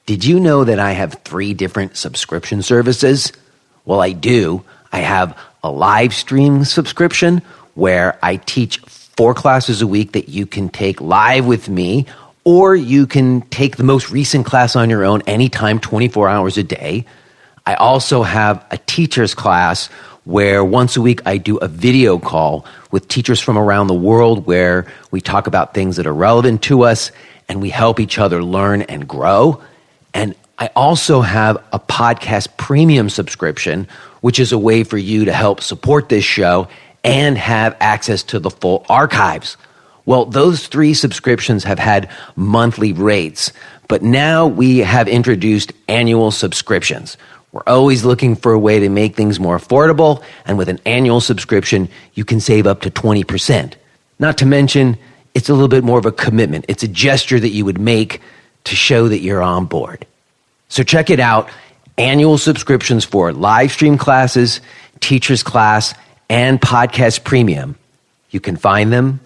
Did you know that I have 3 different subscription services? Well, I do. I have a live stream subscription where I teach 4 classes a week that you can take live with me, or you can take the most recent class on your own anytime, 24 hours a day. I also have a teacher's class where once a week I do a video call with teachers from around the world where we talk about things that are relevant to us and we help each other learn and grow. And I also have a podcast premium subscription, which is a way for you to help support this show and have access to the full archives. Well, those 3 subscriptions have had monthly rates, but now we have introduced annual subscriptions. We're always looking for a way to make things more affordable, and with an annual subscription, you can save up to 20%. Not to mention, it's a little bit more of a commitment. It's a gesture that you would make to show that you're on board. So check it out. Annual subscriptions for live stream classes, teacher's class, and podcast premium. You can find them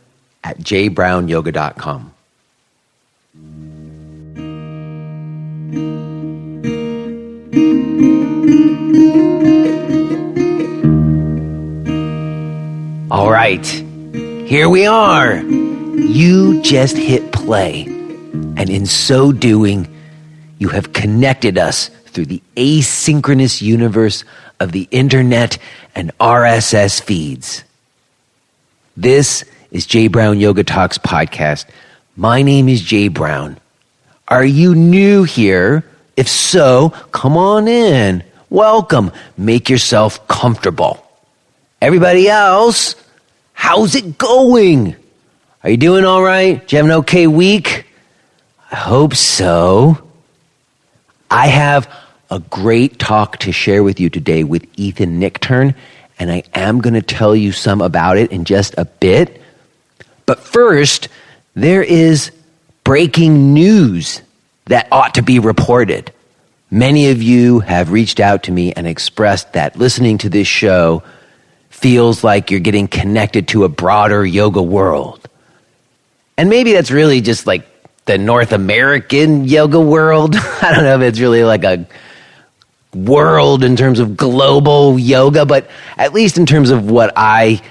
at jbrownyoga.com. All right, here we are. You just hit play, and in so doing, you have connected us through the asynchronous universe of the internet and RSS feeds. This is Jay Brown Yoga Talks podcast. My name is Jay Brown. Are you new here? If so, come on in. Welcome. Make yourself comfortable. Everybody else, how's it going? Are you doing all right? Did you have an okay week? I hope so. I have a great talk to share with you today with Ethan Nichtern, and I am going to tell you some about it in just a bit. But first, there is breaking news that ought to be reported. Many of you have reached out to me and expressed that listening to this show feels like you're getting connected to a broader yoga world. And maybe that's really just like the North American yoga world. I don't know if it's really like a world in terms of global yoga, but at least in terms of what I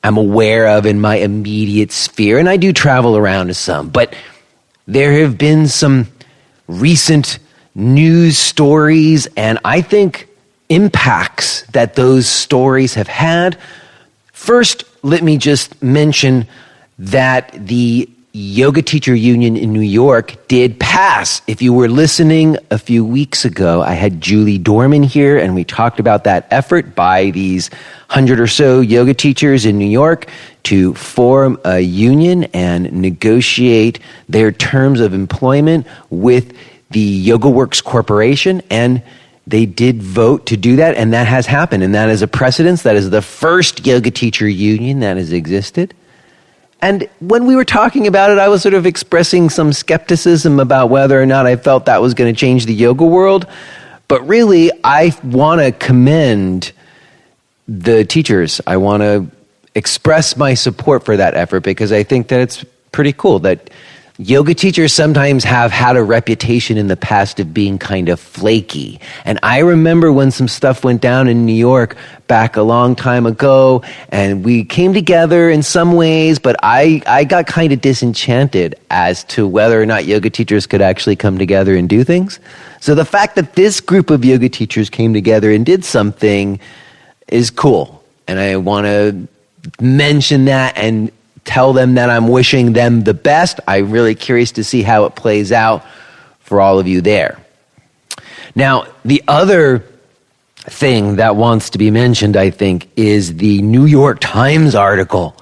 am aware of in my immediate sphere. And I do travel around to some, but there have been some recent news stories, and I think impacts that those stories have had. First, let me just mention that the Yoga Teacher Union in New York did pass. If you were listening a few weeks ago, I had Julie Dorman here, and we talked about that effort by these 100 or so yoga teachers in New York to form a union and negotiate their terms of employment with the YogaWorks Corporation, and they did vote to do that, and that has happened, and that is a precedence. That is the first yoga teacher union that has existed. And when we were talking about it, I was sort of expressing some skepticism about whether or not I felt that was going to change the yoga world. But really, I want to commend the teachers. I want to express my support for that effort because I think that it's pretty cool that yoga teachers sometimes have had a reputation in the past of being kind of flaky. And I remember when some stuff went down in New York back a long time ago, and we came together in some ways, but I got kind of disenchanted as to whether or not yoga teachers could actually come together and do things. So the fact that this group of yoga teachers came together and did something is cool. And I want to mention that and tell them that I'm wishing them the best. I'm really curious to see how it plays out for all of you there. Now, the other thing that wants to be mentioned, I think, is the New York Times article.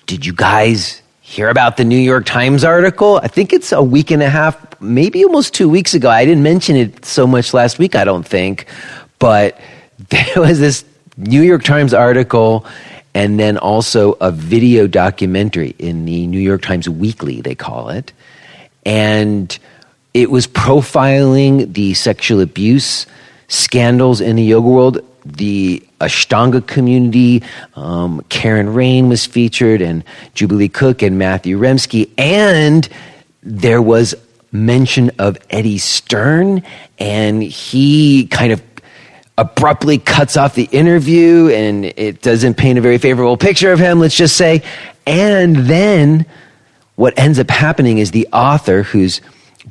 Did you guys hear about the New York Times article? I think it's a week and a half, maybe almost 2 weeks ago. I didn't mention it so much last week, I don't think. But there was this New York Times article and then also a video documentary in the New York Times Weekly, they call it. And it was profiling the sexual abuse scandals in the yoga world. The Ashtanga community, Karen Rain was featured, and Jubilee Cook and Matthew Remski. And there was mention of Eddie Stern, and he kind of abruptly cuts off the interview, and it doesn't paint a very favorable picture of him, let's just say. And then what ends up happening is the author, who's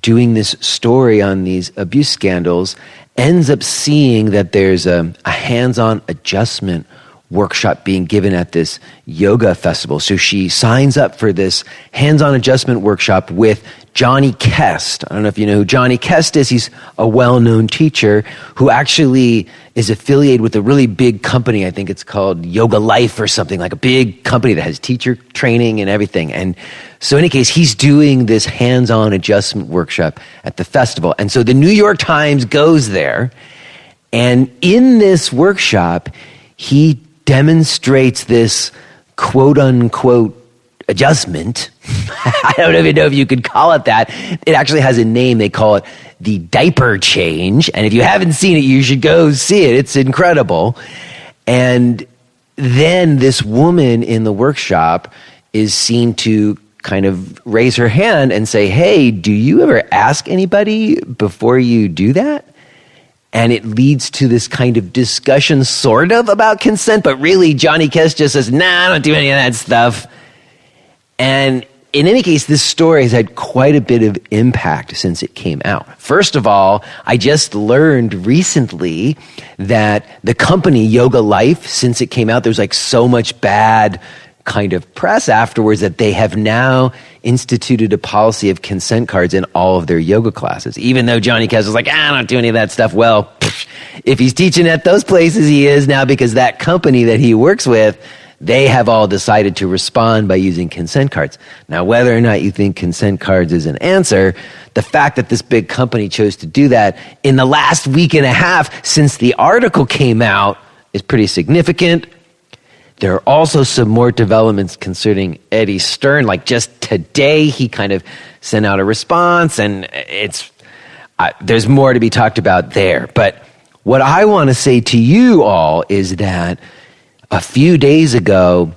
doing this story on these abuse scandals, ends up seeing that there's a hands-on adjustment workshop being given at this yoga festival. So she signs up for this hands-on adjustment workshop with Johnny Kest. I don't know if you know who Johnny Kest is. He's a well-known teacher who actually is affiliated with a really big company. I think it's called Yoga Life or something, like a big company that has teacher training and everything. And so in any case, he's doing this hands-on adjustment workshop at the festival. And so the New York Times goes there, and in this workshop, he demonstrates this quote-unquote adjustment. I don't even know if you could call it that. It actually has a name. They call it the diaper change. And if you haven't seen it, you should go see it. It's incredible. And then this woman in the workshop is seen to kind of raise her hand and say, hey, do you ever ask anybody before you do that? And it leads to this kind of discussion sort of about consent, but really Johnny Kest just says, nah, I don't do any of that stuff. And in any case, this story has had quite a bit of impact since it came out. First of all, I just learned recently that the company Yoga Life, since it came out, there's like so much bad kind of press afterwards that they have now instituted a policy of consent cards in all of their yoga classes. Even though Johnny Kest was like, I don't do any of that stuff. Well, if he's teaching at those places, he is now, because that company that he works with, they have all decided to respond by using consent cards. Now, whether or not you think consent cards is an answer, the fact that this big company chose to do that in the last week and a half since the article came out is pretty significant. There are also some more developments concerning Eddie Stern. Like just today, he kind of sent out a response, and there's more to be talked about there. But what I want to say to you all is that a few days ago,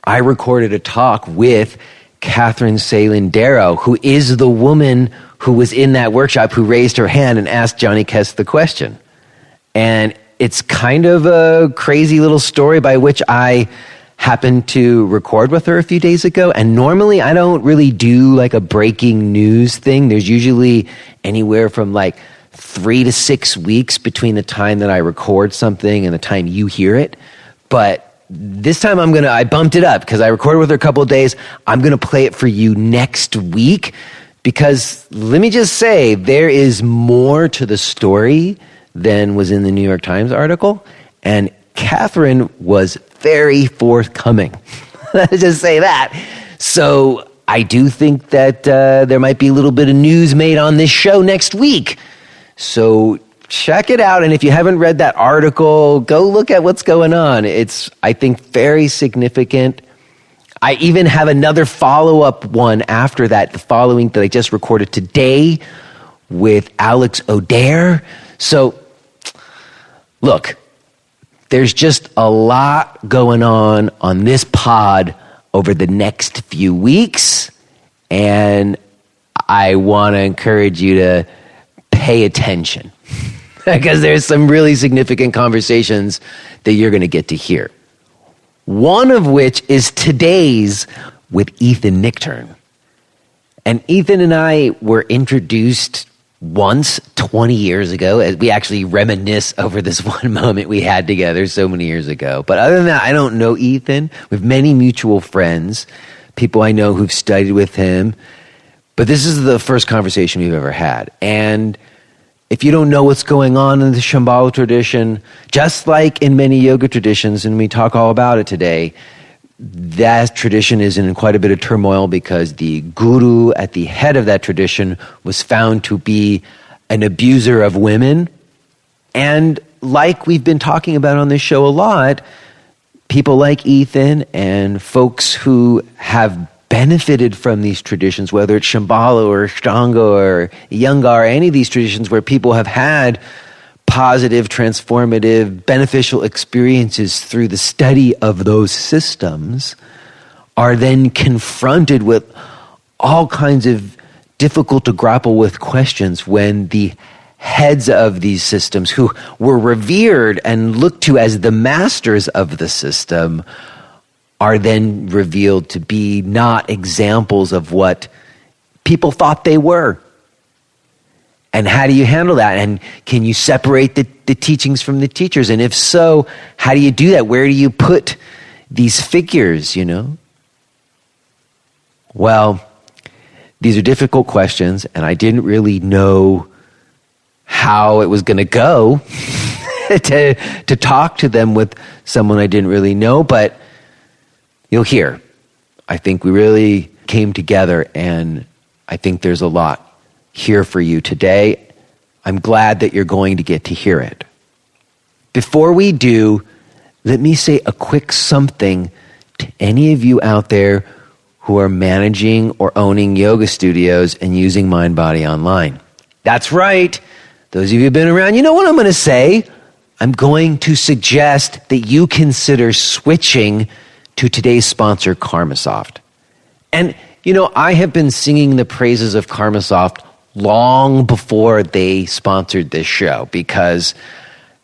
I recorded a talk with Catherine Salin-Darrow, who is the woman who was in that workshop who raised her hand and asked Johnny Kest the question. And it's kind of a crazy little story by which I happened to record with her a few days ago. And normally I don't really do like a breaking news thing. There's usually anywhere from like 3 to 6 weeks between the time that I record something and the time you hear it. But this time I bumped it up because I recorded with her a couple of days. I'm going to play it for you next week because let me just say, there is more to the story than was in the New York Times article. And Catherine was very forthcoming. Let's just say that. So I do think that there might be a little bit of news made on this show next week. So check it out. And if you haven't read that article, go look at what's going on. It's, I think, very significant. I even have another follow-up one after that, the following that I just recorded today with Alex O'Dare. So look, there's just a lot going on this pod over the next few weeks, and I want to encourage you to pay attention because there's some really significant conversations that you're going to get to hear. One of which is today's with Ethan Nichtern. And Ethan and I were introduced once 20 years ago, as we actually reminisce over this one moment we had together so many years ago. But other than that, I don't know Ethan. We have many mutual friends, people I know who've studied with him. But this is the first conversation we've ever had. And if you don't know what's going on in the Shambhala tradition, just like in many yoga traditions, and we talk all about it today, that tradition is in quite a bit of turmoil because the guru at the head of that tradition was found to be an abuser of women. And like we've been talking about on this show a lot, people like Ethan and folks who have benefited from these traditions, whether it's Shambhala or Ashtanga or Iyengar, or any of these traditions where people have had positive, transformative, beneficial experiences through the study of those systems, are then confronted with all kinds of difficult to grapple with questions when the heads of these systems, who were revered and looked to as the masters of the system, are then revealed to be not examples of what people thought they were. And how do you handle that? And can you separate the teachings from the teachers? And if so, how do you do that? Where do you put these figures, Well, these are difficult questions, and I didn't really know how it was going to go to talk to them with someone I didn't really know, but you'll hear. I think we really came together, and I think there's a lot here for you today. I'm glad that you're going to get to hear it. Before we do, let me say a quick something to any of you out there who are managing or owning yoga studios and using MindBody Online. That's right. Those of you who've been around, you know what I'm going to say. I'm going to suggest that you consider switching to today's sponsor, KarmaSoft. And, I have been singing the praises of KarmaSoft long before they sponsored this show, because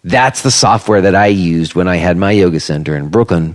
that's the software that I used when I had my yoga center in Brooklyn.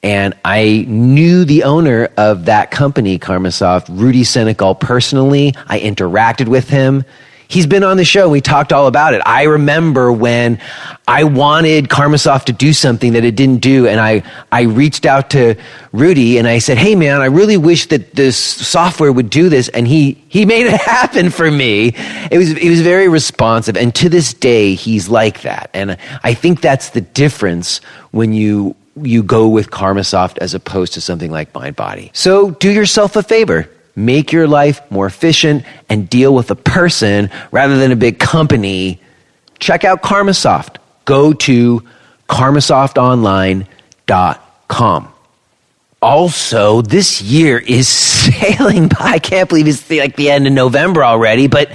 And I knew the owner of that company, KarmaSoft, Rudy Senecal, personally. I interacted with him. He's been on the show. We talked all about it. I remember when I wanted KarmaSoft to do something that it didn't do, and I reached out to Rudy and I said, "Hey man, I really wish that this software would do this," and he made it happen for me. It was very responsive, and to this day he's like that. And I think that's the difference when you go with KarmaSoft as opposed to something like MindBody. So do yourself a favor. Make your life more efficient and deal with a person rather than a big company. Check out KarmaSoft. Go to karmasoftonline.com. Also, this year is sailing by. I can't believe it's like the end of November already, but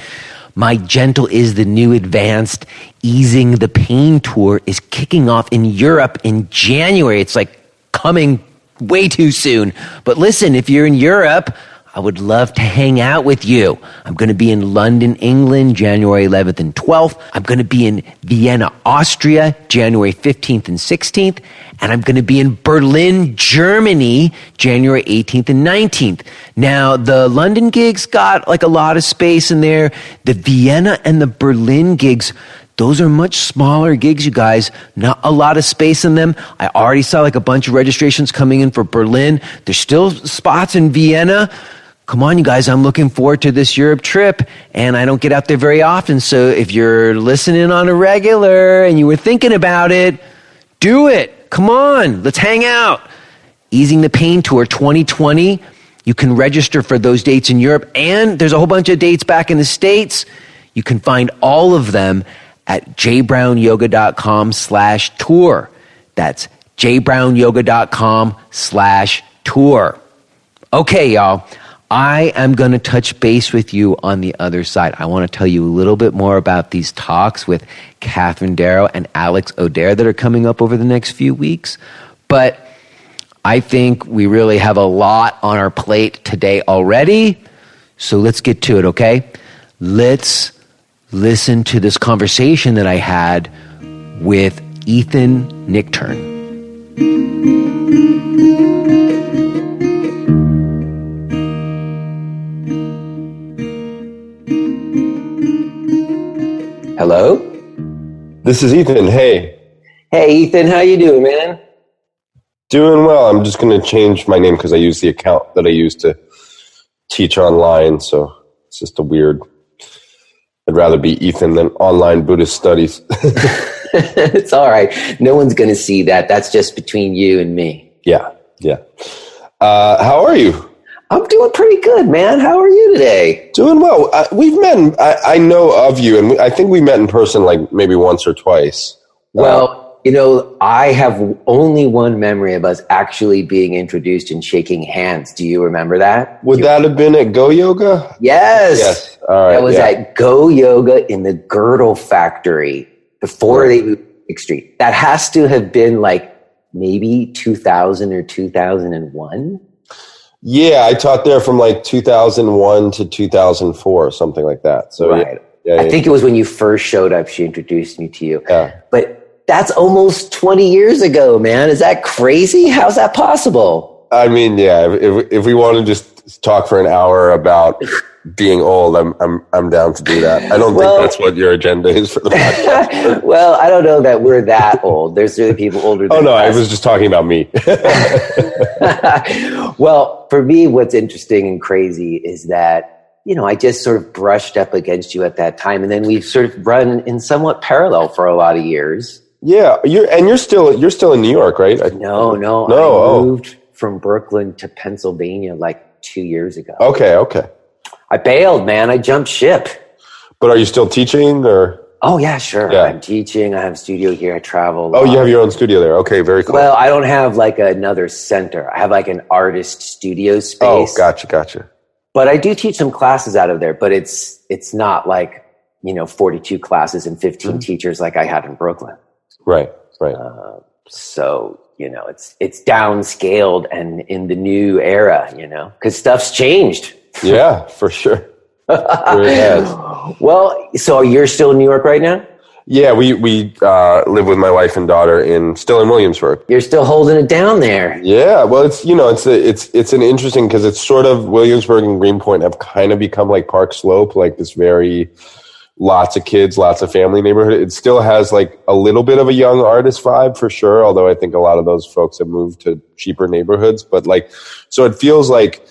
My Gentle is the New Advanced Easing the Pain Tour is kicking off in Europe in January. It's like coming way too soon. But listen, if you're in Europe, I would love to hang out with you. I'm going to be in London, England, January 11th and 12th. I'm going to be in Vienna, Austria, January 15th and 16th. And I'm going to be in Berlin, Germany, January 18th and 19th. Now, the London gigs got like a lot of space in there. The Vienna and the Berlin gigs, those are much smaller gigs, you guys. Not a lot of space in them. I already saw like a bunch of registrations coming in for Berlin. There's still spots in Vienna. Come on, you guys, I'm looking forward to this Europe trip, and I don't get out there very often. So if you're listening on a regular and you were thinking about it, do it. Come on, let's hang out. Easing the Pain Tour 2020. You can register for those dates in Europe, and there's a whole bunch of dates back in the States. You can find all of them at jbrownyoga.com/tour. That's jbrownyoga.com/tour. Okay, y'all. I am going to touch base with you on the other side. I want to tell you a little bit more about these talks with Catherine Darrow and Alex O'Dare that are coming up over the next few weeks. But I think we really have a lot on our plate today already. So let's get to it, okay? Let's listen to this conversation that I had with Ethan Nichtern. Hello? This is Ethan. Hey. Hey, Ethan. How you doing, man? Doing well. I'm just going to change my name because I use the account that I use to teach online. So it's just a weird... I'd rather be Ethan than online Buddhist studies. It's all right. No one's going to see that. That's just between you and me. Yeah. How are you? I'm doing pretty good, man. How are you today? Doing well. We've met. I know of you, and I think we met in person like maybe once or twice. Well, I have only one memory of us actually being introduced and shaking hands. Do you remember that? Would that have been at Go Yoga? Yes. All right. That was at Go Yoga in the Girdle Factory before they moved to Big Street. That has to have been like maybe 2000 or 2001. Yeah, I taught there from like 2001 to 2004, something like that. So right. I think it was when you first showed up, she introduced me to you. Yeah. But that's almost 20 years ago, man. Is that crazy? How's that possible? I mean, yeah, if we want to just talk for an hour about being old, I'm down to do that. I don't think that's what your agenda is for the podcast. Well, I don't know that we're that old. There's really people older than us. I was just talking about me. Well, for me, what's interesting and crazy is that, I just sort of brushed up against you at that time. And then we've sort of run in somewhat parallel for a lot of years. Yeah. You're still in New York, right? No. I moved from Brooklyn to Pennsylvania like 2 years ago. Okay. I bailed, man. I jumped ship. But are you still teaching or? Oh, yeah, sure. Yeah. I'm teaching. I have a studio here. I travel. Oh, you have your own studio there. Okay, very cool. Well, I don't have like another center. I have like an artist studio space. Oh, gotcha. But I do teach some classes out of there, but it's not like, 42 classes and 15 teachers like I had in Brooklyn. Right. So, it's downscaled and in the new era, because stuff's changed. Yeah, for sure. Sure it has. Well, so you're still in New York right now? Yeah, we live with my wife and daughter still in Williamsburg. You're still holding it down there. Yeah, well, it's an interesting because it's sort of Williamsburg and Greenpoint have kind of become like Park Slope, like this very lots of kids, lots of family neighborhood. It still has like a little bit of a young artist vibe for sure, although I think a lot of those folks have moved to cheaper neighborhoods. But like, so it feels like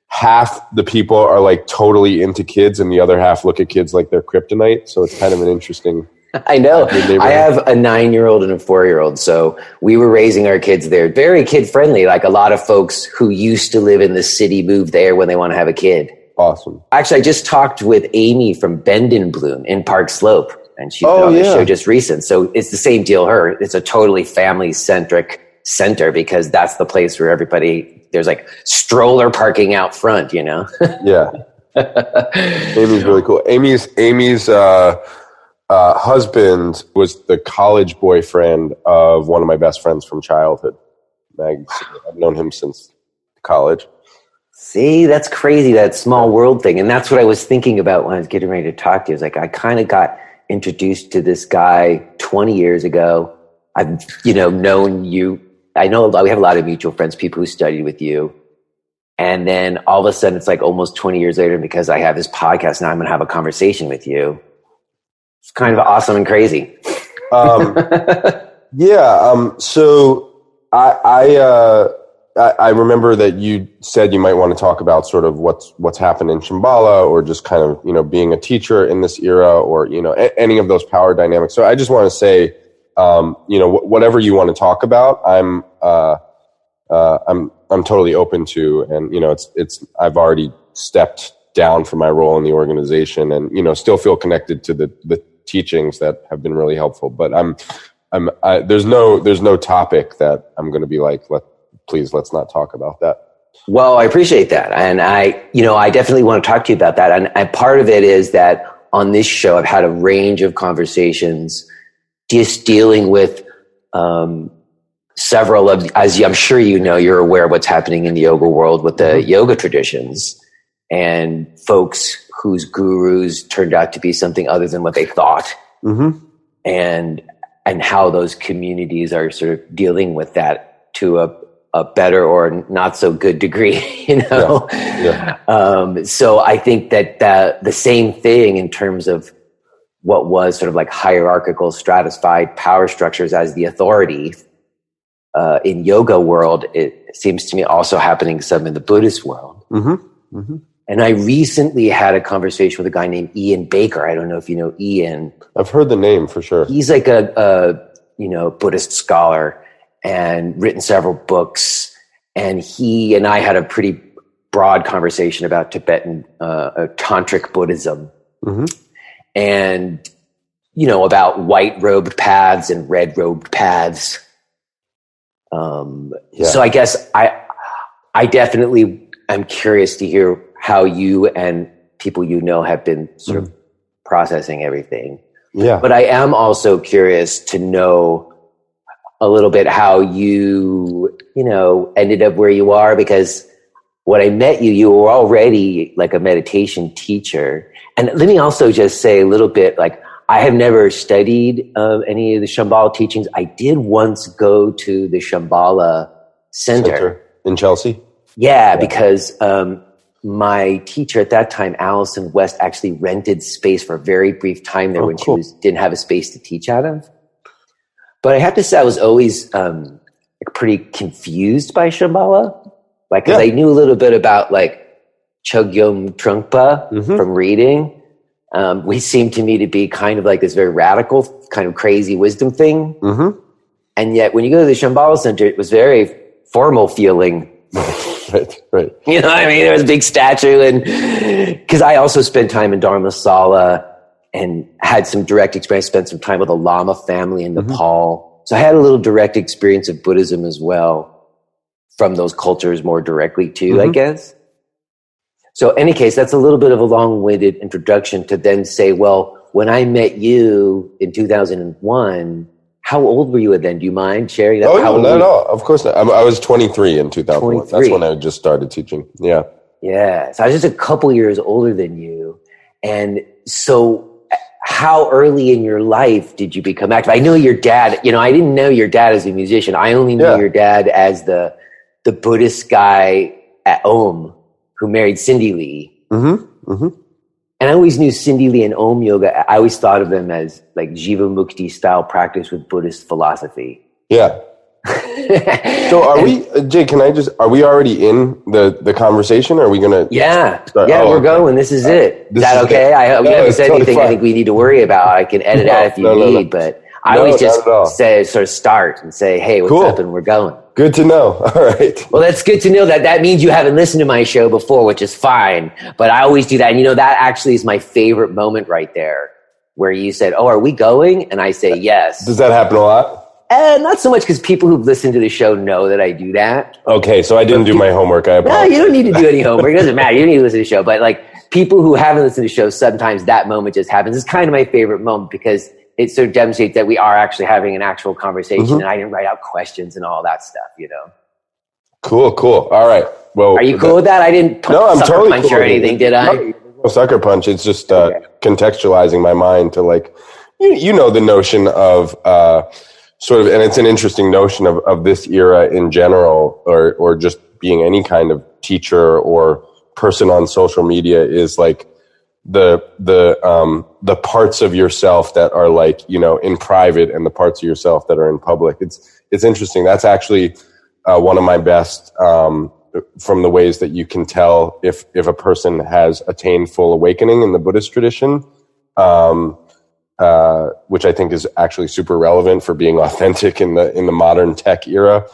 half the people are like totally into kids and the other half look at kids like they're kryptonite. So it's kind of an interesting. I know. I have a 9-year-old and a 4-year-old. So we were raising our kids there. Very kid friendly. Like a lot of folks who used to live in the city move there when they want to have a kid. Awesome. Actually, I just talked with Amy from Bend and Bloom in Park Slope. And she's on the show just recent. So it's the same deal. It's a totally family centric center because that's the place where there's like stroller parking out front, Yeah. Amy's really cool. Amy's husband was the college boyfriend of one of my best friends from childhood. I've known him since college. See, that's crazy, that small world thing. And that's what I was thinking about when I was getting ready to talk to you. It's like I kind of got introduced to this guy 20 years ago. I've, known you. I know we have a lot of mutual friends, people who studied with you. And then all of a sudden, it's like almost 20 years later, because I have this podcast, now I'm going to have a conversation with you. It's kind of awesome and crazy. So I remember that you said you might want to talk about sort of what's happened in Shambhala or just kind of, being a teacher in this era or, any of those power dynamics. So I just want to say, whatever you want to talk about, I'm totally open to, and, I've already stepped down from my role in the organization and, still feel connected to the teachings that have been really helpful. But there's no topic that I'm going to be like, please, let's not talk about that. Well, I appreciate that. And I definitely want to talk to you about that. And part of it is that on this show, I've had a range of conversations just dealing with several of, as I'm sure you're aware of what's happening in the yoga world with the yoga traditions and folks whose gurus turned out to be something other than what they thought. Mm-hmm. And how those communities are sort of dealing with that to a better or not so good degree, Yeah. So I think that the same thing in terms of what was sort of like hierarchical, stratified power structures as the authority in yoga world, it seems to me also happening some in the Buddhist world. Mm-hmm. Mm-hmm. And I recently had a conversation with a guy named Ian Baker. I don't know if you know Ian. I've heard the name for sure. He's like a Buddhist scholar and written several books. And he and I had a pretty broad conversation about Tibetan tantric Buddhism. Mm-hmm. And, about white robed paths and red robed paths. So I guess I definitely am curious to hear how you and people have been sort of processing everything. Yeah. But I am also curious to know a little bit how you, ended up where you are, because when I met you, you were already like a meditation teacher. And let me also just say a little bit, like, I have never studied any of the Shambhala teachings. I did once go to the Shambhala Center in Chelsea. Yeah, because my teacher at that time, Allison West, actually rented space for a very brief time there she didn't have a space to teach out of. But I have to say, I was always pretty confused by Shambhala, like, because I knew a little bit about like Chogyam Trungpa from reading. We seemed to me to be kind of like this very radical, kind of crazy wisdom thing. And yet, when you go to the Shambhala Center, it was very formal feeling. Right. You know what I mean? There was a big statue, and because I also spent time in Dharmasala and had some direct experience, spent some time with a Lama family in Nepal. So I had a little direct experience of Buddhism as well from those cultures more directly too, I guess. So in any case, that's a little bit of a long-winded introduction to then say, well, when I met you in 2001, how old were you then? Do you mind sharing that? Oh, no, not at all. Of course not. I was 23 in 2001. 23. That's when I just started teaching. Yeah. Yeah. So I was just a couple years older than you. And so how early in your life did you become active? I know your dad, I didn't know your dad as a musician. I only knew your dad as the Buddhist guy at Om who married Cindy Lee. And I always knew Cindy Lee and Om Yoga. I always thought of them as like Jiva Mukti style practice with Buddhist philosophy. Yeah. So are we, Jay, are we already in the conversation? Or are we going to? Yeah. Start? Yeah, we're going. This is it. Is that okay? We haven't said anything I think we need to worry about. I can edit out if you need, but I always just say, sort of start and say, hey, what's up? And we're going. Good to know. All right. Well, that's good to know. That means you haven't listened to my show before, which is fine. But I always do that. And that actually is my favorite moment right there, where you said, oh, are we going? And I say, yes. Does that happen a lot? Not so much, because people who've listened to the show know that I do that. Okay, so I didn't do my homework. I apologize. No, you don't need to do any homework. It doesn't matter. You don't need to listen to the show. But like people who haven't listened to the show, sometimes that moment just happens. It's kind of my favorite moment because it sort of demonstrates that we are actually having an actual conversation, and I didn't write out questions and all that stuff, Cool. All right. Well, are you cool with that? I didn't sucker punch cool or anything, did I? No sucker punch. It's just contextualizing my mind to like, the notion of sort of, and it's an interesting notion of this era in general, or just being any kind of teacher or person on social media is like the parts of yourself that are like, in private and the parts of yourself that are in public. It's interesting. That's actually one of my best, from the ways that you can tell if a person has attained full awakening in the Buddhist tradition, which I think is actually super relevant for being authentic in the modern tech era.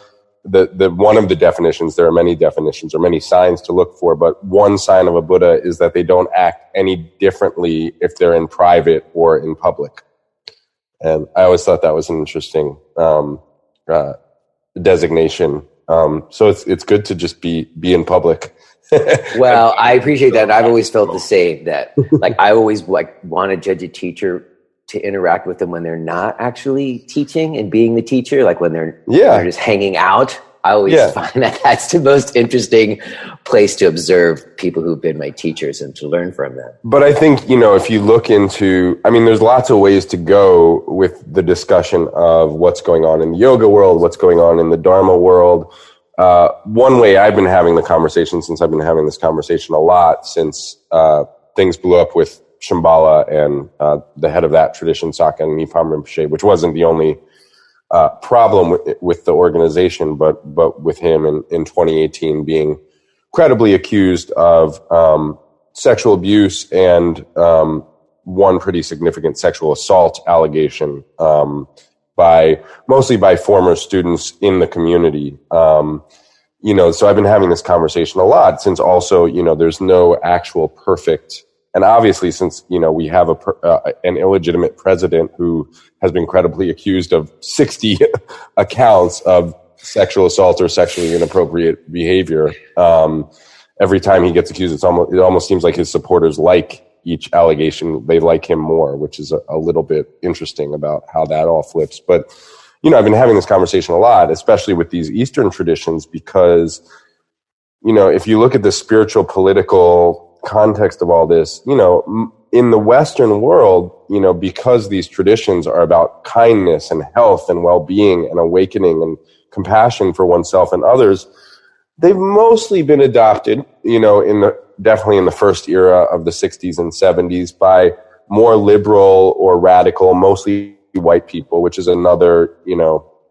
The one of the definitions, there are many definitions or many signs to look for, but one sign of a Buddha is that they don't act any differently if they're in private or in public. And I always thought that was an interesting designation. So it's good to just be in public. Well, I appreciate that. I've always felt the same, that like I always want to judge a teacher to interact with them when they're not actually teaching and being the teacher, like when they're just hanging out. I always find that that's the most interesting place to observe people who've been my teachers and to learn from them. But I think, if you look into, there's lots of ways to go with the discussion of what's going on in the yoga world, what's going on in the Dharma world. One way I've been having the conversation, since I've been having this conversation a lot since things blew up with Shambhala and the head of that tradition, Sakya Nipam Rinpoche, which wasn't the only problem with the organization, but with him in 2018 being credibly accused of sexual abuse and one pretty significant sexual assault allegation mostly by former students in the community. So I've been having this conversation a lot since also, there's no actual perfect. And obviously, since, we have an illegitimate president who has been credibly accused of 60 accounts of sexual assault or sexually inappropriate behavior, every time he gets accused, it almost seems like his supporters like each allegation. They like him more, which is a little bit interesting about how that all flips. But, I've been having this conversation a lot, especially with these Eastern traditions, because if you look at the spiritual political context of all this, in the Western world, because these traditions are about kindness and health and well-being and awakening and compassion for oneself and others, they've mostly been adopted, definitely in the first era of the 60s and 70s by more liberal or radical, mostly white people, which is another,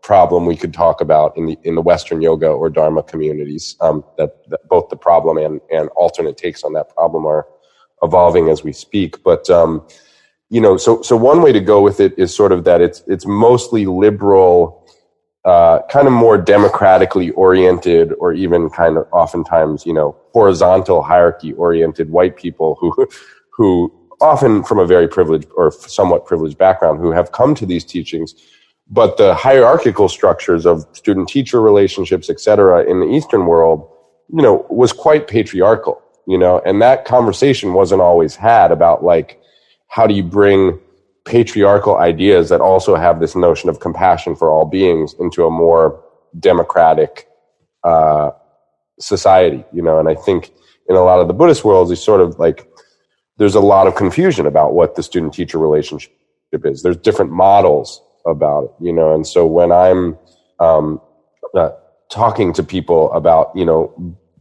problem we could talk about in the Western yoga or Dharma communities. That both the problem and alternate takes on that problem are evolving as we speak. But so one way to go with it is sort of that it's mostly liberal, kind of more democratically oriented, or even kind of oftentimes horizontal hierarchy oriented white people who often from a very privileged or somewhat privileged background who have come to these teachings. But the hierarchical structures of student-teacher relationships, et cetera, in the Eastern world, was quite patriarchal, and that conversation wasn't always had about like, how do you bring patriarchal ideas that also have this notion of compassion for all beings into a more democratic society, and I think in a lot of the Buddhist worlds, it's sort of like, there's a lot of confusion about what the student-teacher relationship is. There's different models about it, and so when I'm talking to people about,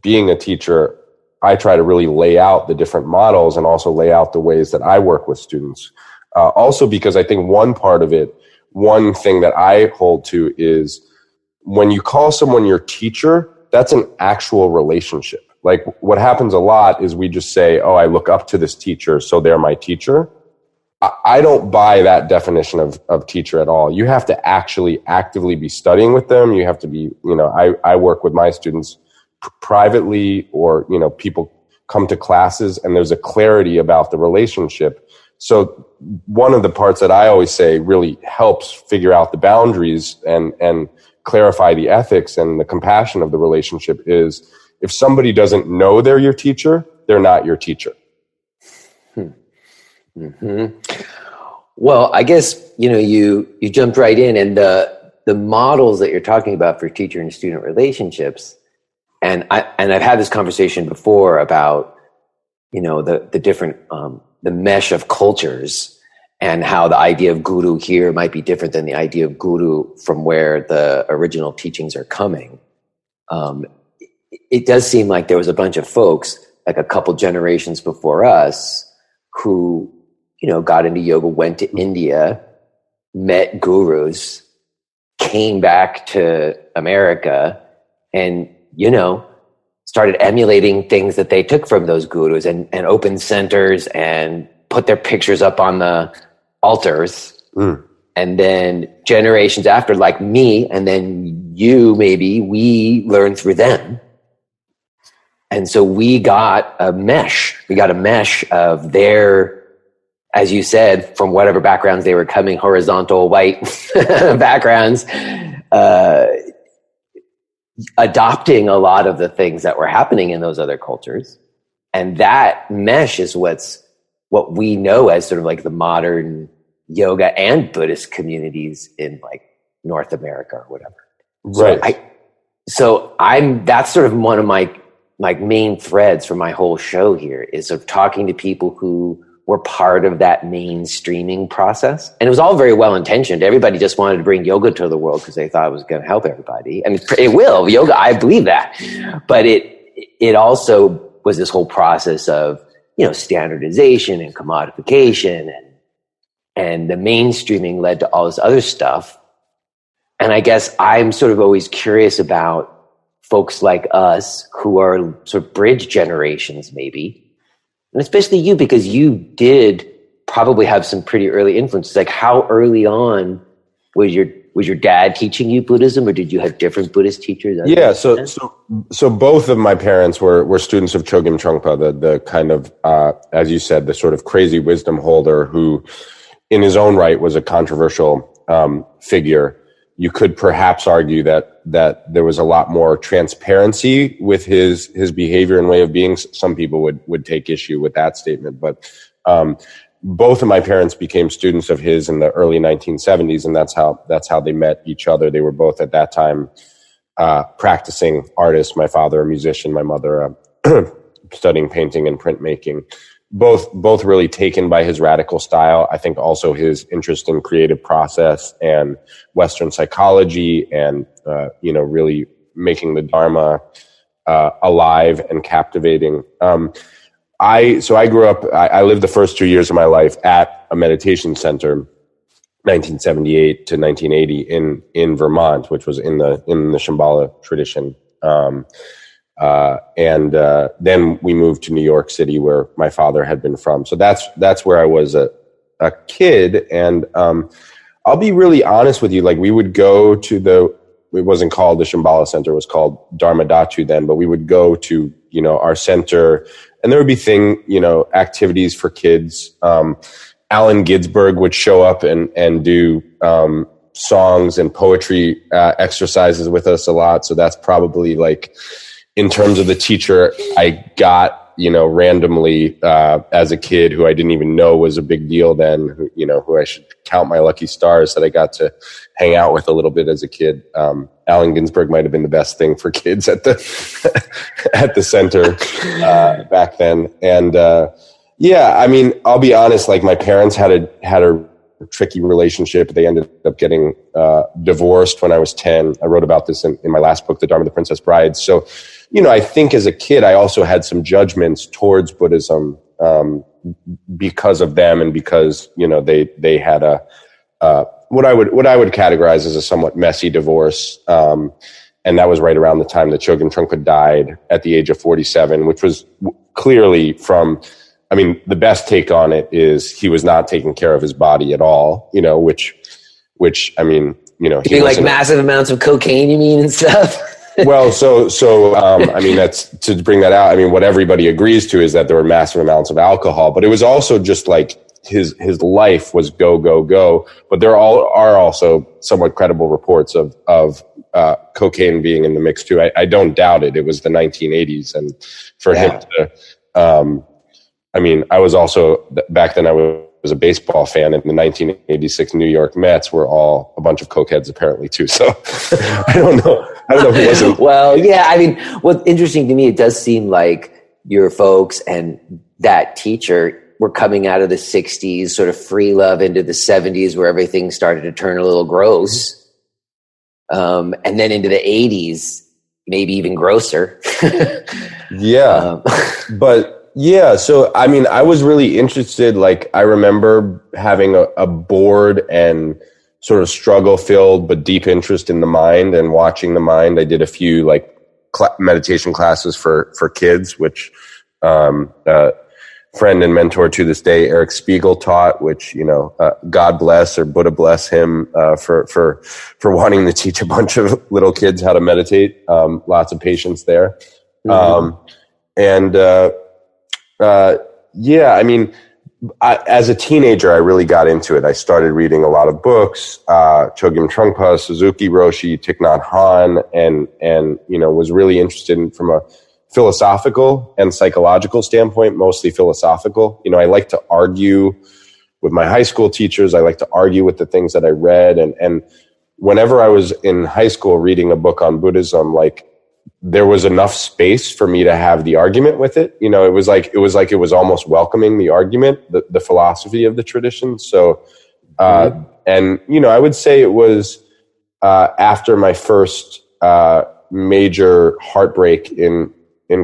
being a teacher, I try to really lay out the different models and also lay out the ways that I work with students. Also because I think one thing that I hold to is when you call someone your teacher, that's an actual relationship. Like what happens a lot is we just say, oh, I look up to this teacher, so they're my teacher. I don't buy that definition of teacher at all. You have to actually actively be studying with them. You have to be, I work with my students privately, or, people come to classes and there's a clarity about the relationship. So one of the parts that I always say really helps figure out the boundaries and clarify the ethics and the compassion of the relationship is if somebody doesn't know they're your teacher, they're not your teacher. Mm-hmm. Well, I guess, you jumped right in, and the models that you're talking about for teacher and student relationships, and I've had this conversation before about, the different, the mesh of cultures, and how the idea of guru here might be different than the idea of guru from where the original teachings are coming. It does seem like there was a bunch of folks, like a couple generations before us, who got into yoga, went to India, met gurus, came back to America, and, started emulating things that they took from those gurus and opened centers and put their pictures up on the altars. Mm. And then generations after, like me, and then you, maybe, we learned through them. And so we got a mesh. We got a mesh of their, as you said, from whatever backgrounds they were coming, horizontal white backgrounds, adopting a lot of the things that were happening in those other cultures. And that mesh is what we know as sort of like the modern yoga and Buddhist communities in like North America or whatever. Right. So that's sort of one of my main threads for my whole show here is sort of talking to people who were part of that mainstreaming process. And it was all very well intentioned. Everybody just wanted to bring yoga to the world because they thought it was going to help everybody. And it will. Yoga, I believe that. But it also was this whole process of, standardization and commodification, and the mainstreaming led to all this other stuff. And I guess I'm sort of always curious about folks like us who are sort of bridge generations, maybe. And especially you, because you did probably have some pretty early influences. Like, how early on was your dad teaching you Buddhism, or did you have different Buddhist teachers? Yeah, so both of my parents were students of Chogyam Trungpa, the kind of, as you said, the sort of crazy wisdom holder who, in his own right, was a controversial figure. You could perhaps argue that there was a lot more transparency with his behavior and way of being. Some people would take issue with that statement, but both of my parents became students of his in the early 1970s, and that's how they met each other. They were both at that time practicing artist. My father, a musician, my mother, studying painting and printmaking. Both really taken by his radical style. I think also his interest in creative process and Western psychology and, really making the Dharma alive and captivating. I grew up, I lived the first 2 years of my life at a meditation center, 1978 to 1980 in Vermont, which was in the Shambhala tradition. And then we moved to New York City, where my father had been from. So that's where I was a kid. And I'll be really honest with you. Like, we would go to it wasn't called the Shambhala Center, it was called Dharma Datu then, but we would go to, our center, and there would be activities for kids. Allen Ginsberg would show up and do songs and poetry exercises with us a lot. So that's probably, like, in terms of the teacher I got, randomly as a kid, who I didn't even know was a big deal then, who I should count my lucky stars that I got to hang out with a little bit as a kid. Allen Ginsberg might have been the best thing for kids at the at the center back then. And I'll be honest, like, my parents had a tricky relationship. They ended up getting divorced when I was 10. I wrote about this in my last book, The Dharma of the Princess Bride. So, I think as a kid, I also had some judgments towards Buddhism because of them, and because, they had what I would categorize as a somewhat messy divorce. And that was right around the time that Chogyam Trungpa died at the age of 47, which was clearly the best take on it is he was not taking care of his body at all, which he like massive amounts of cocaine, you mean, and stuff? Well, that's to bring that out. I mean, what everybody agrees to is that there were massive amounts of alcohol, but it was also just like his life was go, go, go. But there are also somewhat credible reports of cocaine being in the mix too. I don't doubt it. It was the 1980s, and for him to, I was also, back then I was a baseball fan, and the 1986 New York Mets were all a bunch of cokeheads apparently too. So I don't know who wasn't. Well, yeah, what's interesting to me, it does seem like your folks and that teacher were coming out of the 60s, sort of free love, into the 70s, where everything started to turn a little gross. And then into the 80s, maybe even grosser. Yeah. Yeah. So, I was really interested. Like, I remember having a bored and sort of struggle filled, but deep interest in the mind and watching the mind. I did a few meditation classes for kids, which, friend and mentor to this day, Eric Spiegel, taught, which, God bless, or Buddha bless him, for wanting to teach a bunch of little kids how to meditate. Lots of patience there. Mm-hmm. As a teenager, I really got into it. I started reading a lot of books, Chogyam Trungpa, Suzuki Roshi, Thich Nhat Hanh, and was really interested in, from a philosophical and psychological standpoint, mostly philosophical. I like to argue with my high school teachers. I like to argue with the things that I read. And whenever I was in high school reading a book on Buddhism, there was enough space for me to have the argument with it. It was almost welcoming the argument, the philosophy of the tradition. So, I would say it was, after my first, major heartbreak in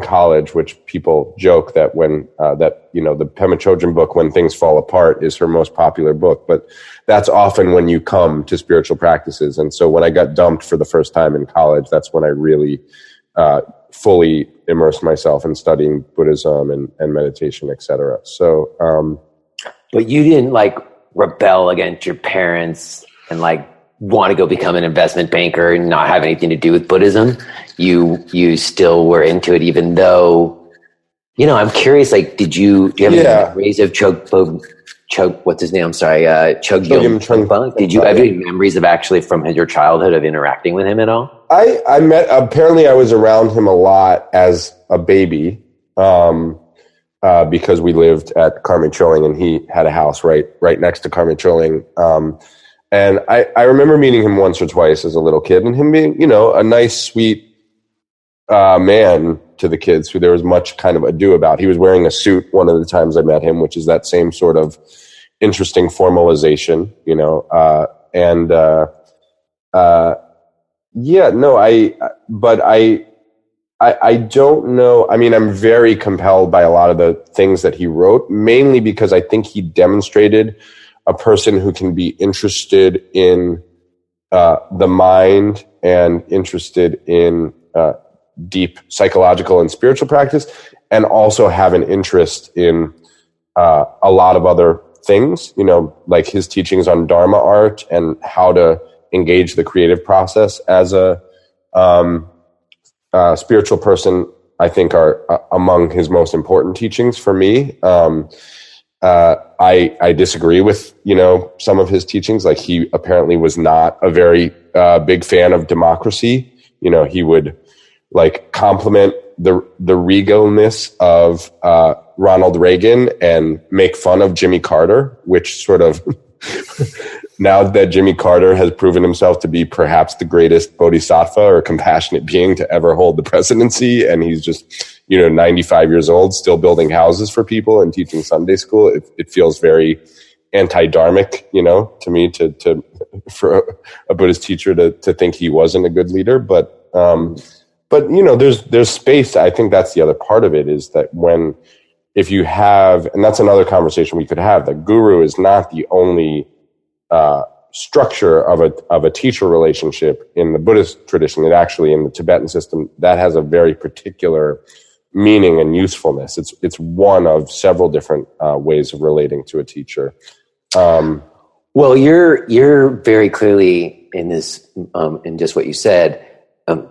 college, which people joke that the Pema Chodron book, When Things Fall Apart, is her most popular book, but that's often when you come to spiritual practices. And so when I got dumped for the first time in college, that's when I really, fully immersed myself in studying Buddhism and meditation, etc. So, but you didn't rebel against your parents and want to go become an investment banker and not have anything to do with Buddhism. You still were into it, even though, I'm curious, do you have any memories of what's his name? I'm sorry, Chogyam Trungpa? Did you have any memories of actually from your childhood of interacting with him at all? Apparently I was around him a lot as a baby, because we lived at Karme Choling and he had a house right next to Karme Choling. And I remember meeting him once or twice as a little kid, and him being, a nice, sweet man to the kids who there was much kind of ado about. He was wearing a suit one of the times I met him, which is that same sort of interesting formalization, I don't know. I mean, I'm very compelled by a lot of the things that he wrote, mainly because I think he demonstrated a person who can be interested in the mind and interested in deep psychological and spiritual practice, and also have an interest in a lot of other things, like his teachings on Dharma art and how to engage the creative process as a spiritual person, I think are among his most important teachings for me. I disagree with, some of his teachings. Like, he apparently was not a very big fan of democracy. He would compliment the regalness of Ronald Reagan and make fun of Jimmy Carter, which sort of now that Jimmy Carter has proven himself to be perhaps the greatest bodhisattva or compassionate being to ever hold the presidency, and he's just 95 years old, still building houses for people and teaching Sunday school, it feels very anti-dharmic, to me, to for a Buddhist teacher to think he wasn't a good leader. But there's space. I think that's the other part of it, is that if you have, and that's another conversation we could have, that guru is not the only structure of a teacher relationship in the Buddhist tradition. It actually, in the Tibetan system, that has a very particular meaning and usefulness. It's one of several different ways of relating to a teacher. Well, you're very clearly in this, in just what you said,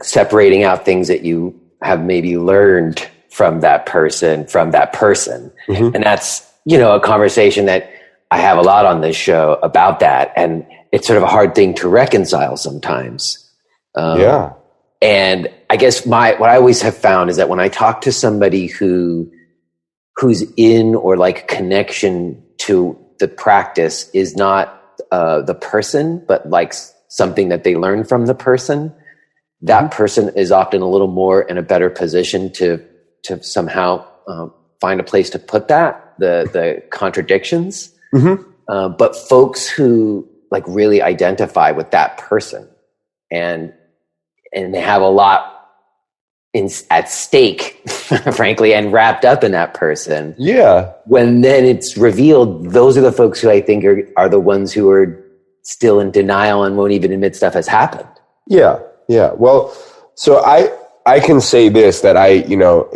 separating out things that you have maybe learned from that person. Mm-hmm. And that's, a conversation that I have a lot on this show about that. And it's sort of a hard thing to reconcile sometimes. Yeah. And I guess what I always have found is that when I talk to somebody who's in, or like connection to the practice is not the person, but like something that they learn from the person, that person is often a little more in a better position to somehow find a place to put the contradictions. Mm-hmm. But folks who like really identify with that person and they have a lot at stake, frankly, and wrapped up in that person. Yeah. When then it's revealed, those are the folks who I think are the ones who are still in denial and won't even admit stuff has happened. Yeah. Yeah. Well, so I can say this, that I know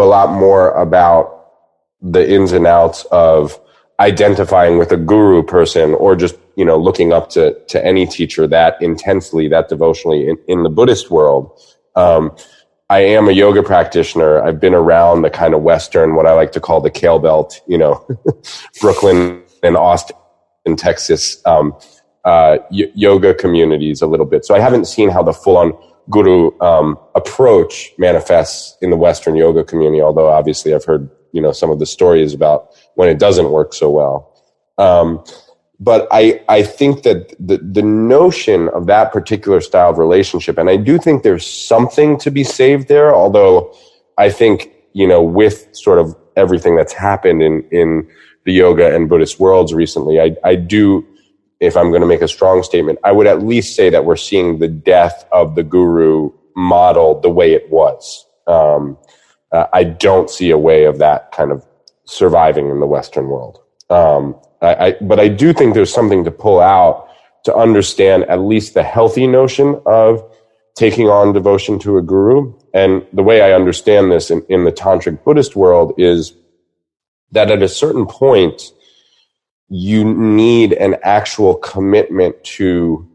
a lot more about the ins and outs of identifying with a guru person, or just, looking up to any teacher that intensely, that devotionally in the Buddhist world. I am a yoga practitioner. I've been around the kind of Western, what I like to call the Kale Belt, Brooklyn and Austin, Texas, yoga communities a little bit. So I haven't seen how the full-on guru approach manifests in the Western yoga community, although obviously I've heard, some of the stories about when it doesn't work so well. But I think that the notion of that particular style of relationship, and I do think there's something to be saved there, although I think, with sort of everything that's happened in the yoga and Buddhist worlds recently, I do, if I'm going to make a strong statement, I would at least say that we're seeing the death of the guru model the way it was. I don't see a way of that kind of surviving in the Western world. But I do think there's something to pull out to understand at least the healthy notion of taking on devotion to a guru. And the way I understand this in the Tantric Buddhist world is that at a certain point, you need an actual commitment to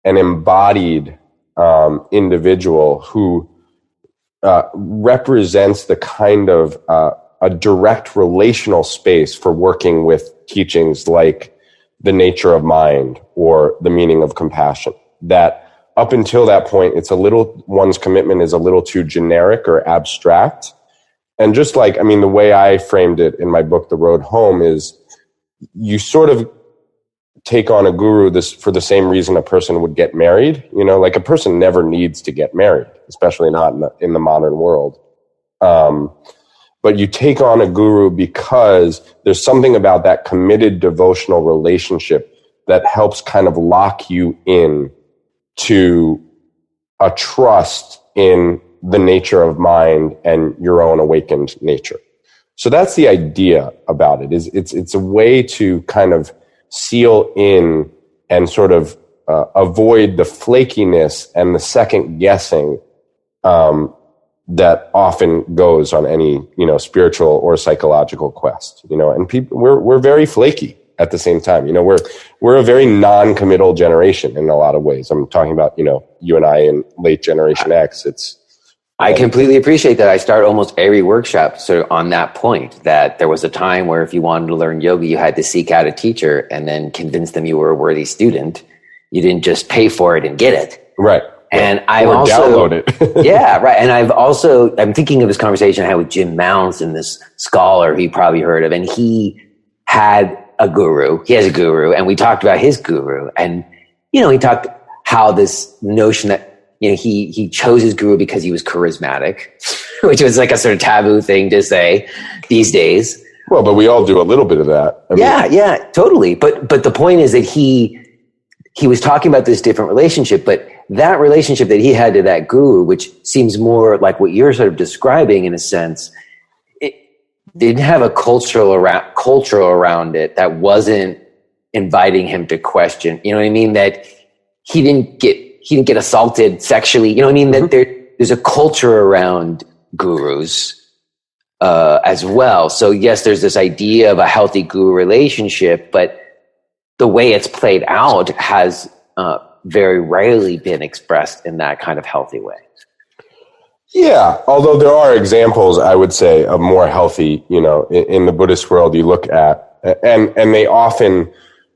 an embodied individual who represents the kind of a direct relational space for working with teachings like the nature of mind or the meaning of compassion. That up until that point, one's commitment is a little too generic or abstract. And just like, the way I framed it in my book, The Road Home, is you sort of take on a guru this for the same reason a person would get married. You know, like a person never needs to get married, especially not in the modern world. But you take on a guru because there's something about that committed devotional relationship that helps kind of lock you in to a trust in the nature of mind and your own awakened nature. So that's the idea about it. Is it's a way to kind of seal in and sort of avoid the flakiness and the second guessing that often goes on any, you know, spiritual or psychological quest, you know, and people, we're very flaky at the same time. You know, we're a very non-committal generation in a lot of ways. I'm talking about, you know, you and I in late Generation X. I completely appreciate that. I start almost every workshop sort of on that point, that there was a time where if you wanted to learn yoga, you had to seek out a teacher and then convince them you were a worthy student. You didn't just pay for it and get it. Right. And I've or also download it. yeah, right. And I'm thinking of this conversation I had with Jim Mounce, and this scholar who you probably heard of, and he had a guru. He has a guru, and we talked about his guru, and you know, he talked how this notion that, you know, he chose his guru because he was charismatic, which was like a sort of taboo thing to say these days. Well, but we all do a little bit of that. Yeah, totally. But the point is that he was talking about this different relationship, but that relationship that he had to that guru, which seems more like what you're sort of describing in a sense, it didn't have a culture around it that wasn't inviting him to question. You know what I mean? That he didn't get assaulted sexually. You know what I mean? That there's a culture around gurus as well. So yes, there's this idea of a healthy guru relationship, but the way it's played out has very rarely been expressed in that kind of healthy way. Yeah, although there are examples, I would say, of more healthy, you know, in the Buddhist world you look at, and they often,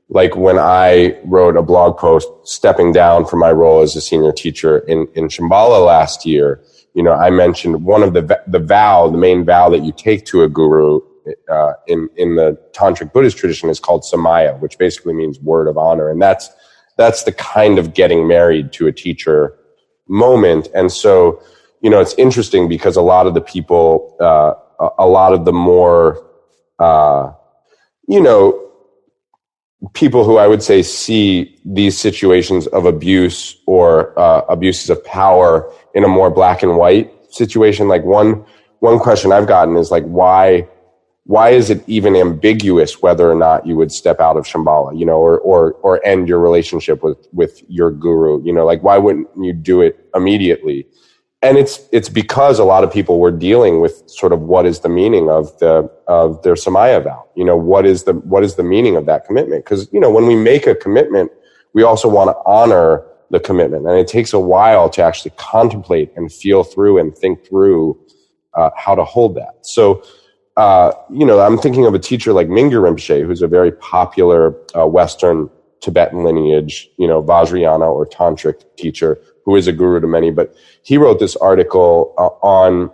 like when I wrote a blog post stepping down from my role as a senior teacher in Shambhala last year, you know, I mentioned one of the main vow that you take to a guru in the Tantric Buddhist tradition is called Samaya, which basically means word of honor. And that's the kind of getting married to a teacher moment. And so, you know, it's interesting because a lot of the people, a lot of the more, you know, people who I would say see these situations of abuse or abuses of power in a more black and white situation. Like one question I've gotten is like, why is it even ambiguous whether or not you would step out of Shambhala, you know, or end your relationship with your guru, you know, like why wouldn't you do it immediately? And it's because a lot of people were dealing with sort of what is the meaning of their Samaya vow, you know, what is the meaning of that commitment? Because, you know, when we make a commitment, we also want to honor the commitment, and it takes a while to actually contemplate and feel through and think through how to hold that. So, you know, I'm thinking of a teacher like Mingyur Rinpoche, who's a very popular Western Tibetan lineage, you know, Vajrayana or Tantric teacher who is a guru to many. But he wrote this article on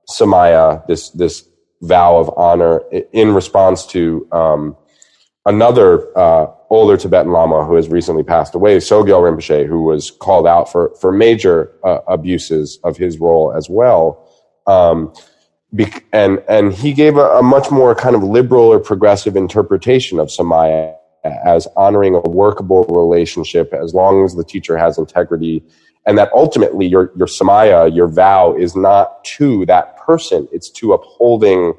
Samaya, this vow of honor, in response to another older Tibetan Lama who has recently passed away, Sogyal Rinpoche, who was called out for major abuses of his role as well. And he gave a much more kind of liberal or progressive interpretation of Samaya as honoring a workable relationship as long as the teacher has integrity, and that ultimately your Samaya, your vow, is not to that person, it's to upholding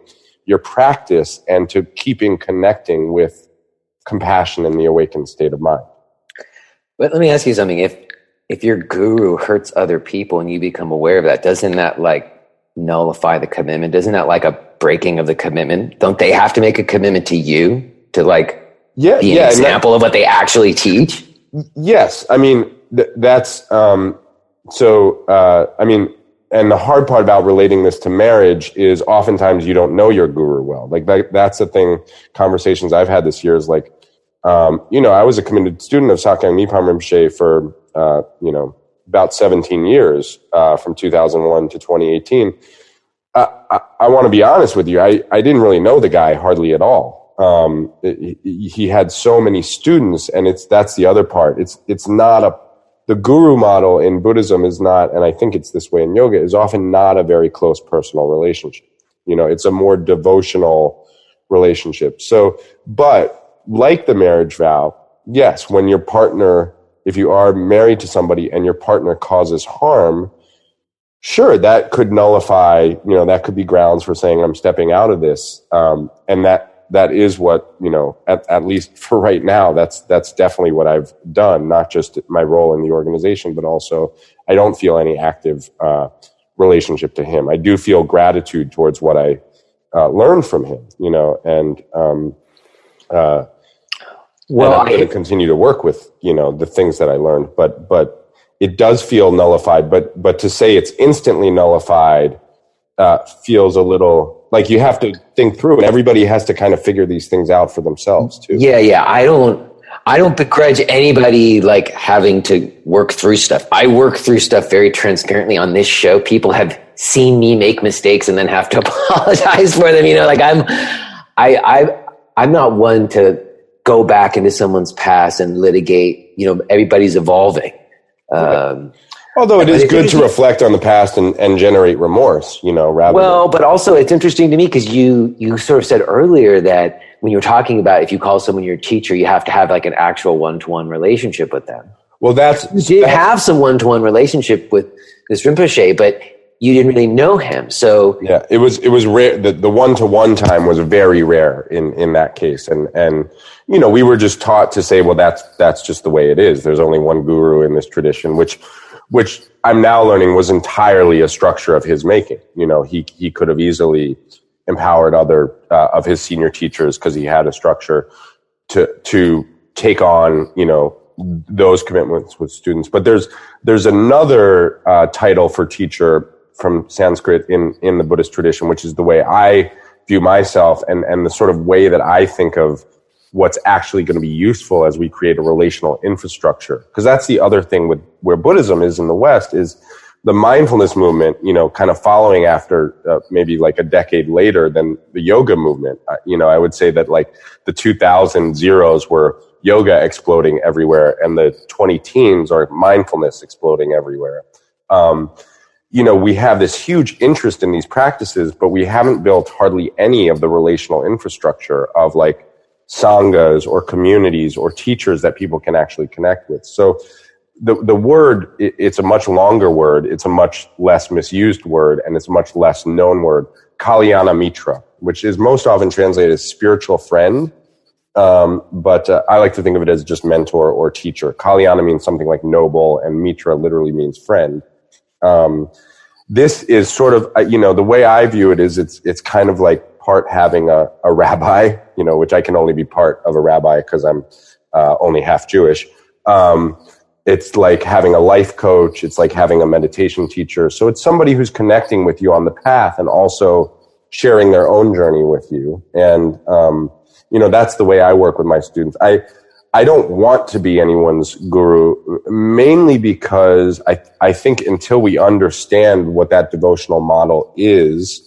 your practice and to connecting with compassion in the awakened state of mind. But let me ask you something. If your guru hurts other people and you become aware of that, doesn't that like nullify the commitment? Isn't that like a breaking of the commitment? Don't they have to make a commitment to you to like be an example of what they actually teach? Yes. I mean, that's, I mean, and the hard part about relating this to marriage is oftentimes you don't know your guru well. Like that's the thing, conversations I've had this year is like, you know, I was a committed student of Sakyong Nippon Rinpoche for, you know, about 17 years, from 2001 to 2018. I want to be honest with you. I didn't really know the guy hardly at all. He had so many students, and that's the other part. It's not the guru model in Buddhism is not, and I think it's this way in yoga, is often not a very close personal relationship. It's a more devotional relationship. So, but like the marriage vow, yes, when your partner, if you are married to somebody and your partner causes harm, sure, that could nullify, that could be grounds for saying I'm stepping out of this. And that is what, at least for right now, that's definitely what I've done, not just my role in the organization, but also I don't feel any active relationship to him. I do feel gratitude towards what I learned from him, and I'm going to continue to work with, the things that I learned, but it does feel nullified, but to say it's instantly nullified feels a little like you have to think through, and everybody has to kind of figure these things out for themselves too. Yeah. I don't begrudge anybody like having to work through stuff. I work through stuff very transparently on this show. People have seen me make mistakes and then have to apologize for them. Like I'm not one to go back into someone's past and litigate. Everybody's evolving. Although it is good to reflect on the past and generate remorse, but also it's interesting to me because you sort of said earlier that when you were talking about if you call someone your teacher, you have to have like an actual one-to-one relationship with them. Well, you did have some one-to-one relationship with this Rinpoche, but you didn't really know him. So yeah, it was rare. The one-to-one time was very rare in that case. And we were just taught to say, well, that's just the way it is. There's only one guru in this tradition, which I'm now learning was entirely a structure of his making. He could have easily empowered other of his senior teachers because he had a structure to take on, those commitments with students. But there's another title for teacher from Sanskrit in the Buddhist tradition, which is the way I view myself and the sort of way that I think of what's actually going to be useful as we create a relational infrastructure. Because that's the other thing with where Buddhism is in the West is the mindfulness movement, kind of following after maybe like a decade later than the yoga movement. I would say that like the 2000 zeros were yoga exploding everywhere and the 2010s are mindfulness exploding everywhere. We have this huge interest in these practices, but we haven't built hardly any of the relational infrastructure of like sanghas or communities or teachers that people can actually connect with. So the word, it's a much longer word. It's a much less misused word, and it's a much less known word, Kalyana Mitra, which is most often translated as spiritual friend. But I like to think of it as just mentor or teacher. Kalyana means something like noble, and Mitra literally means friend. This is sort of, the way I view it is it's kind of like part having a rabbi, which I can only be part of a rabbi because I'm only half Jewish. It's like having a life coach. It's like having a meditation teacher. So it's somebody who's connecting with you on the path and also sharing their own journey with you. And, that's the way I work with my students. I don't want to be anyone's guru, mainly because I think until we understand what that devotional model is,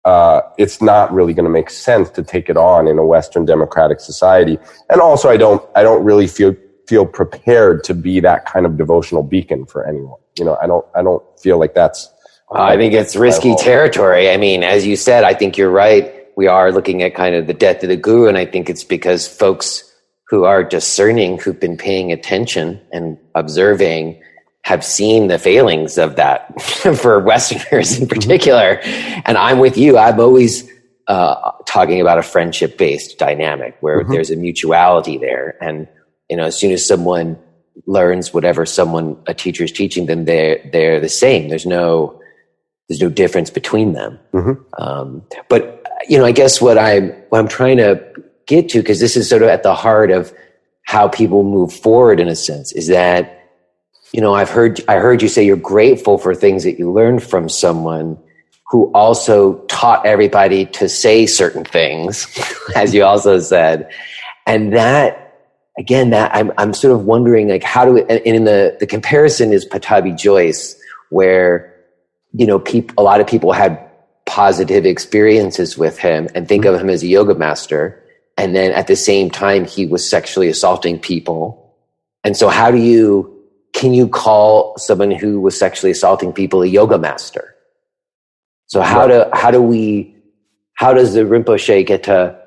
it's not really going to make sense to take it on in a Western democratic society. And also, I don't really feel prepared to be that kind of devotional beacon for anyone. I don't feel like that's. I think it's risky territory. I mean, as you said, I think you're right. We are looking at kind of the death of the guru, and I think it's because folks who are discerning, who've been paying attention and observing, have seen the failings of that for Westerners in particular. And I'm with you. I'm always talking about a friendship-based dynamic where there's a mutuality there. And, as soon as someone learns whatever a teacher is teaching them, they're the same. There's no difference between them. But, I guess what I'm trying to get to, because this is sort of at the heart of how people move forward in a sense, is that, I heard you say you're grateful for things that you learned from someone who also taught everybody to say certain things, as you also said. And that, again, that I'm sort of wondering, like, how do we, and in the comparison is Patabi Joyce, where, a lot of people had positive experiences with him and think of him as a yoga master. And then at the same time, he was sexually assaulting people. And so can you call someone who was sexually assaulting people a yoga master? So how does the Rinpoche get to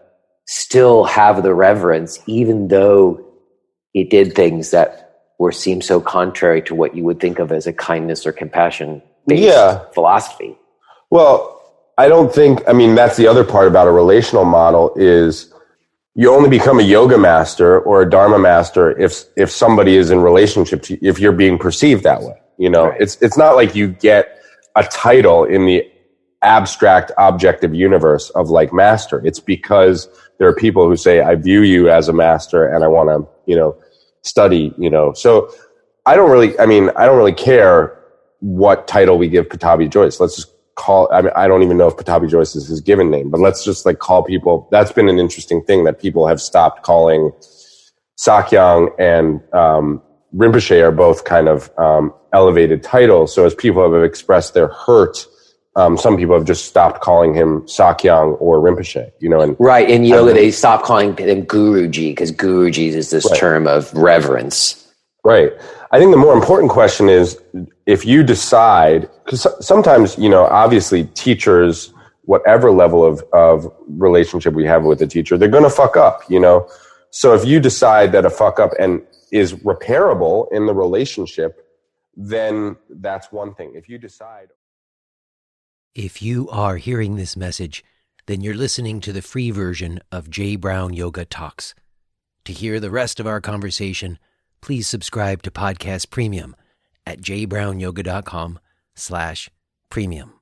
still have the reverence, even though he did things that seem so contrary to what you would think of as a kindness or compassion-based philosophy? Well, that's the other part about a relational model is you only become a yoga master or a dharma master if somebody is in relationship to you, if you're being perceived that way. Right. It's not like you get a title in the abstract objective universe of like master. It's because there are people who say, I view you as a master and I want to, study, So I don't really care what title we give Pattabhi Jois. Let's just I don't even know if Pattabhi Jois is his given name, but let's just like call people. That's been an interesting thing that people have stopped calling Sakyong and Rinpoche are both kind of elevated titles. So as people have expressed their hurt, some people have just stopped calling him Sakyong or Rinpoche, and right. In yoga, they stop calling him Guruji because Guruji is this term of reverence. Right. I think the more important question is if you decide, because sometimes, obviously teachers, whatever level of relationship we have with the teacher, they're going to fuck up, So if you decide that a fuck up and is repairable in the relationship, then that's one thing. If you decide. If you are hearing this message, then you're listening to the free version of J. Brown Yoga Talks. To hear the rest of our conversation, please subscribe to Podcast Premium at jbrownyoga.com/premium.